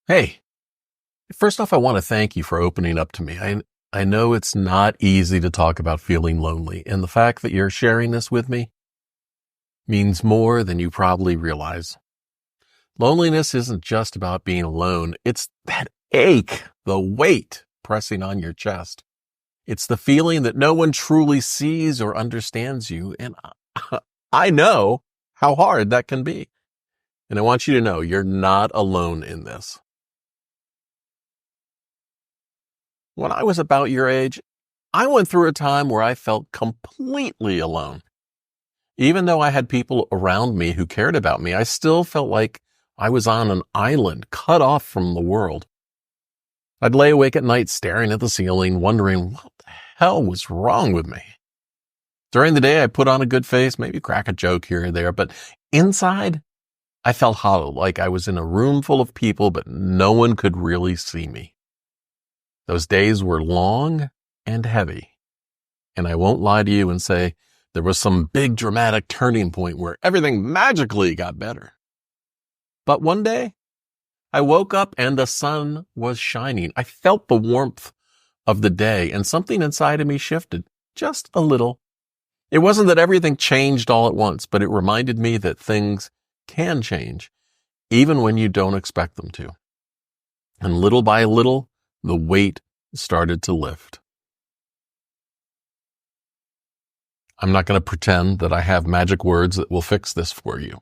Hey, first off, I want to thank you for opening up to me. I know it's not easy to talk about feeling lonely, and the fact that you're sharing this with me means more than you probably realize. Loneliness isn't just about being alone. It's that ache, the weight pressing on your chest. It's the feeling that no one truly sees or understands you. And I know how hard that can be. And I want you to know you're not alone in this. When I was about your age, I went through a time where I felt completely alone. Even though I had people around me who cared about me, I still felt like I was on an island, cut off from the world. I'd lay awake at night staring at the ceiling, wondering what the hell was wrong with me. During the day, I put on a good face, maybe crack a joke here or there, but inside, I felt hollow, like I was in a room full of people, but no one could really see me. Those days were long and heavy. And I won't lie to you and say there was some big dramatic turning point where everything magically got better. But one day, I woke up and the sun was shining. I felt the warmth of the day and something inside of me shifted just a little. It wasn't that everything changed all at once, but it reminded me that things can change even when you don't expect them to. And little by little, the weight started to lift. I'm not going to pretend that I have magic words that will fix this for you.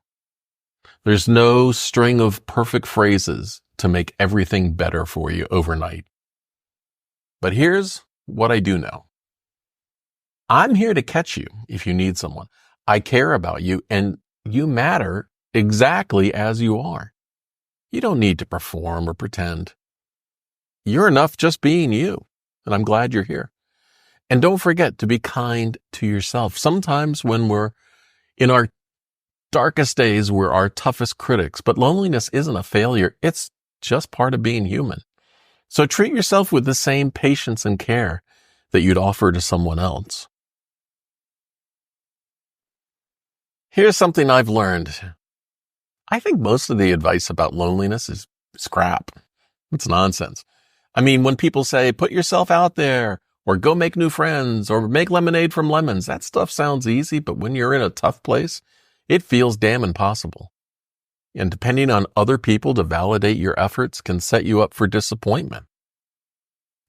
There's no string of perfect phrases to make everything better for you overnight. But here's what I do know. I'm here to catch you if you need someone. I care about you, and you matter exactly as you are. You don't need to perform or pretend. You're enough just being you, and I'm glad you're here. And don't forget to be kind to yourself. Sometimes when we're in our darkest days, we're our toughest critics, but loneliness isn't a failure. It's just part of being human. So treat yourself with the same patience and care that you'd offer to someone else. Here's something I've learned. I think most of the advice about loneliness is crap. It's nonsense. I mean, when people say, put yourself out there, or go make new friends, or make lemonade from lemons, that stuff sounds easy, but when you're in a tough place, it feels damn impossible. And depending on other people to validate your efforts can set you up for disappointment.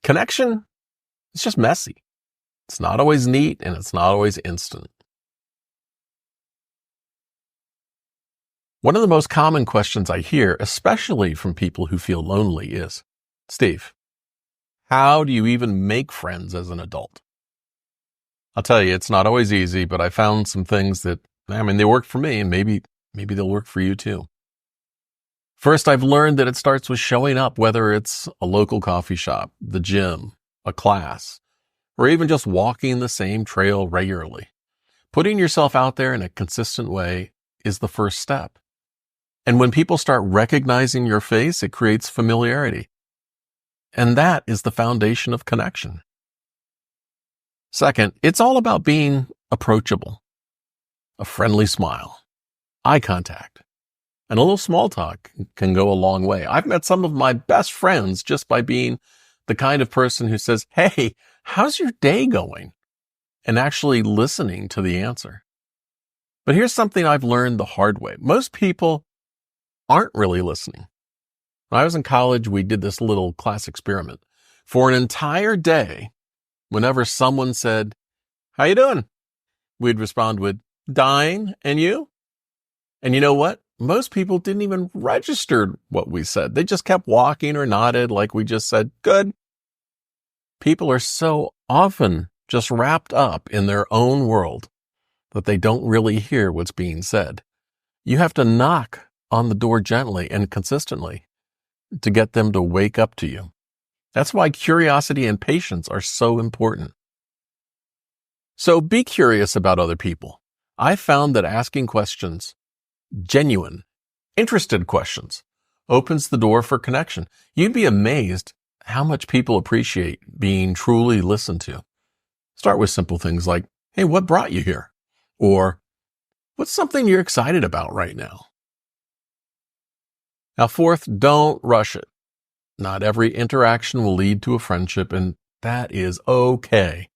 Connection, it's just messy. It's not always neat, and it's not always instant. One of the most common questions I hear, especially from people who feel lonely, is, Steve, how do you even make friends as an adult? I'll tell you, it's not always easy, but I found some things that, they work for me, and maybe they'll work for you too. First, I've learned that it starts with showing up, whether it's a local coffee shop, the gym, a class, or even just walking the same trail regularly. Putting yourself out there in a consistent way is the first step. And when people start recognizing your face, it creates familiarity. And that is the foundation of connection. Second, it's all about being approachable. A friendly smile, eye contact, and a little small talk can go a long way. I've met some of my best friends just by being the kind of person who says, hey, how's your day going? And actually listening to the answer. But here's something I've learned the hard way. Most people aren't really listening. When I was in college, we did this little class experiment. For an entire day, whenever someone said, how you doing? We'd respond with, dying, and you? And you know what? Most people didn't even register what we said. They just kept walking or nodded like we just said, good. People are so often just wrapped up in their own world that they don't really hear what's being said. You have to knock on the door gently and consistently to get them to wake up to you. That's why curiosity and patience are so important. So be curious about other people. I found that asking questions, genuine, interested questions, opens the door for connection. You'd be amazed how much people appreciate being truly listened to. Start with simple things like, hey, what brought you here? Or, what's something you're excited about right now? Now, fourth, don't rush it. Not every interaction will lead to a friendship, and that is okay.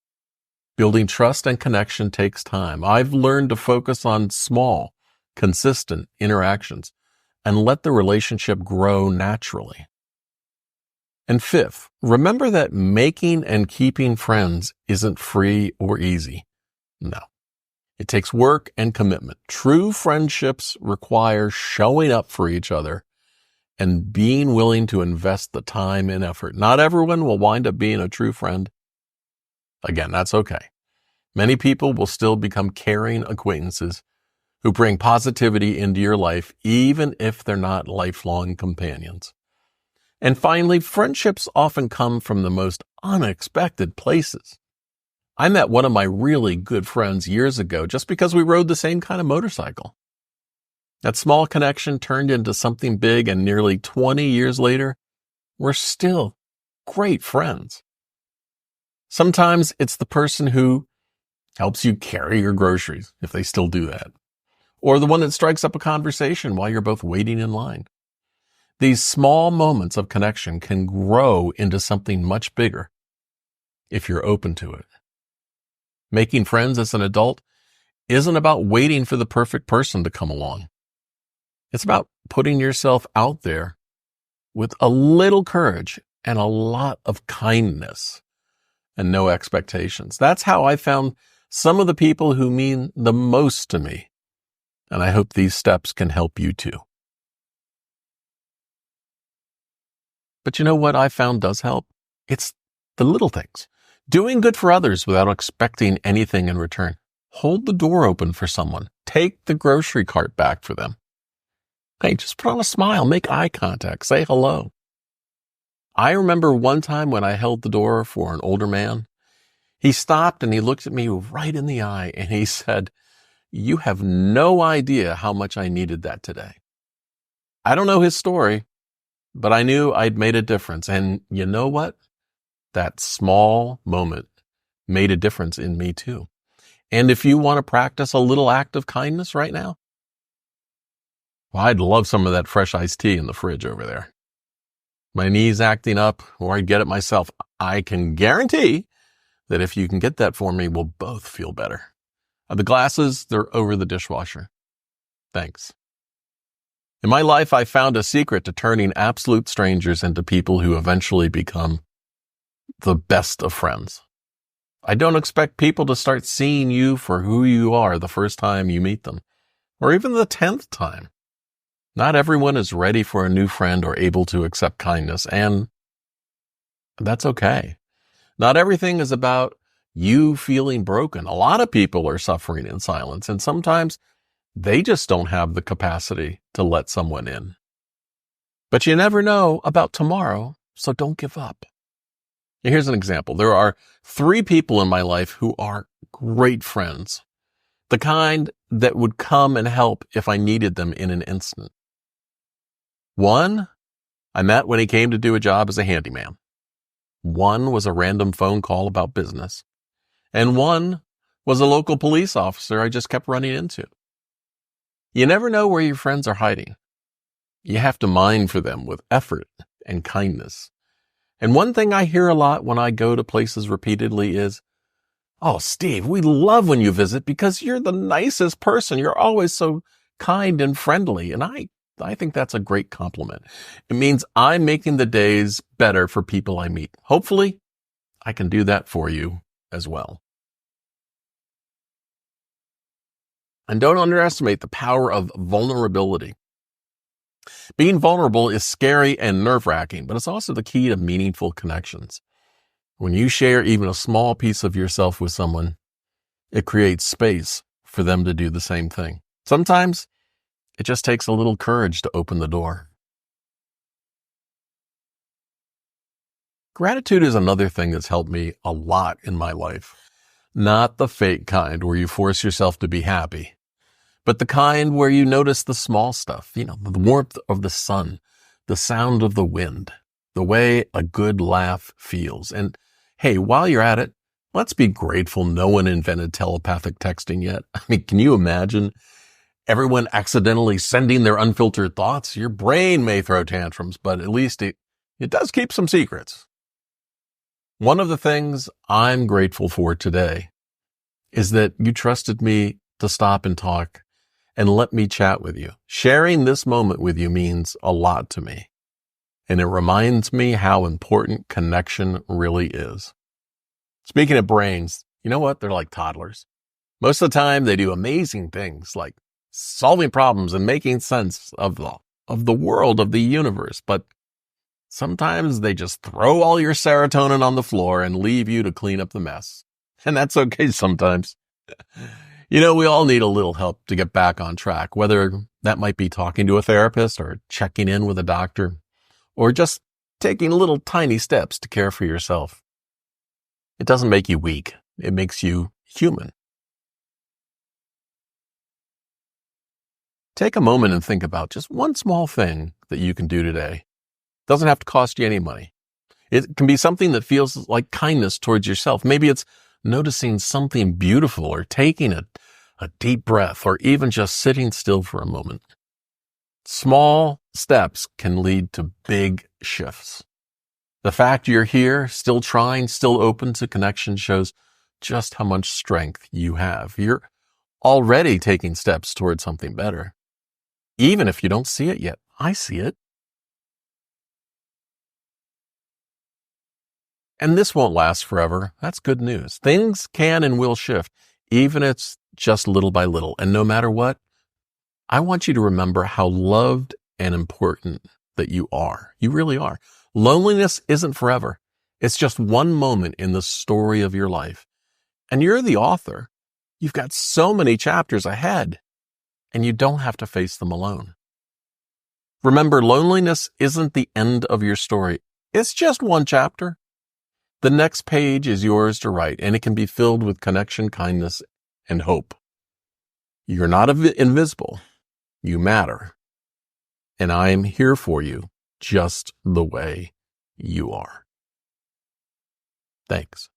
Building trust and connection takes time. I've learned to focus on small, consistent interactions and let the relationship grow naturally. And fifth, remember that making and keeping friends isn't free or easy. No, it takes work and commitment. True friendships require showing up for each other and being willing to invest the time and effort. Not everyone will wind up being a true friend. Again, that's okay. Many people will still become caring acquaintances who bring positivity into your life, even if they're not lifelong companions. And finally, friendships often come from the most unexpected places. I met one of my really good friends years ago just because we rode the same kind of motorcycle. That small connection turned into something big, and nearly 20 years later, we're still great friends. Sometimes it's the person who helps you carry your groceries, if they still do that, or the one that strikes up a conversation while you're both waiting in line. These small moments of connection can grow into something much bigger if you're open to it. Making friends as an adult isn't about waiting for the perfect person to come along. It's about putting yourself out there with a little courage and a lot of kindness and no expectations. That's how I found some of the people who mean the most to me. And I hope these steps can help you too. But you know what I found does help? It's the little things. Doing good for others without expecting anything in return. Hold the door open for someone. Take the grocery cart back for them. Hey, just put on a smile, make eye contact, say hello. I remember one time when I held the door for an older man. He stopped and he looked at me right in the eye and he said, "You have no idea how much I needed that today." I don't know his story, but I knew I'd made a difference. And you know what? That small moment made a difference in me too. And if you want to practice a little act of kindness right now, well, I'd love some of that fresh iced tea in the fridge over there. My knees acting up, or I'd get it myself. I can guarantee that if you can get that for me, we'll both feel better. The glasses, they're over the dishwasher. Thanks. In my life, I found a secret to turning absolute strangers into people who eventually become the best of friends. I don't expect people to start seeing you for who you are the first time you meet them, or even the 10th time. Not everyone is ready for a new friend or able to accept kindness, and that's okay. Not everything is about you feeling broken. A lot of people are suffering in silence, and sometimes they just don't have the capacity to let someone in. But you never know about tomorrow, so don't give up. Here's an example. There are 3 people in my life who are great friends, the kind that would come and help if I needed them in an instant. One, I met when he came to do a job as a handyman. One was a random phone call about business. And one was a local police officer I just kept running into. You never know where your friends are hiding. You have to mine for them with effort and kindness. And one thing I hear a lot when I go to places repeatedly is, "Oh, Steve, we love when you visit because you're the nicest person. You're always so kind and friendly." And I think that's a great compliment. It means I'm making the days better for people I meet. Hopefully, I can do that for you as well. And don't underestimate the power of vulnerability. Being vulnerable is scary and nerve-wracking, but it's also the key to meaningful connections. When you share even a small piece of yourself with someone, it creates space for them to do the same thing. Sometimes it just takes a little courage to open the door. Gratitude is another thing that's helped me a lot in my life. Not the fake kind where you force yourself to be happy, but the kind where you notice the small stuff, the warmth of the sun, the sound of the wind, the way a good laugh feels. And hey, while you're at it, let's be grateful no one invented telepathic texting yet. I mean, can you imagine everyone accidentally sending their unfiltered thoughts? Your brain may throw tantrums, but at least it it does keep some secrets. One of the things I'm grateful for today is that you trusted me to stop and talk and let me chat with you. Sharing this moment with you means a lot to me. And it reminds me how important connection really is. Speaking of brains, you know what? They're like toddlers. Most of the time, they do amazing things like solving problems and making sense of the world, of the universe. But sometimes they just throw all your serotonin on the floor and leave you to clean up the mess. And that's okay sometimes. You know, we all need a little help to get back on track, whether that might be talking to a therapist or checking in with a doctor, or just taking little tiny steps to care for yourself. It doesn't make you weak. It makes you human. Take a moment and think about just one small thing that you can do today. It doesn't have to cost you any money. It can be something that feels like kindness towards yourself. Maybe it's noticing something beautiful or taking a deep breath or even just sitting still for a moment. Small steps can lead to big shifts. The fact you're here, still trying, still open to connection shows just how much strength you have. You're already taking steps towards something better. Even if you don't see it yet, I see it. And this won't last forever. That's good news. Things can and will shift, even if it's just little by little. And no matter what, I want you to remember how loved and important that you are. You really are. Loneliness isn't forever. It's just one moment in the story of your life. And you're the author. You've got so many chapters ahead, and you don't have to face them alone. Remember, loneliness isn't the end of your story. It's just one chapter. The next page is yours to write, and it can be filled with connection, kindness, and hope. You're not invisible. You matter. And I am here for you just the way you are. Thanks.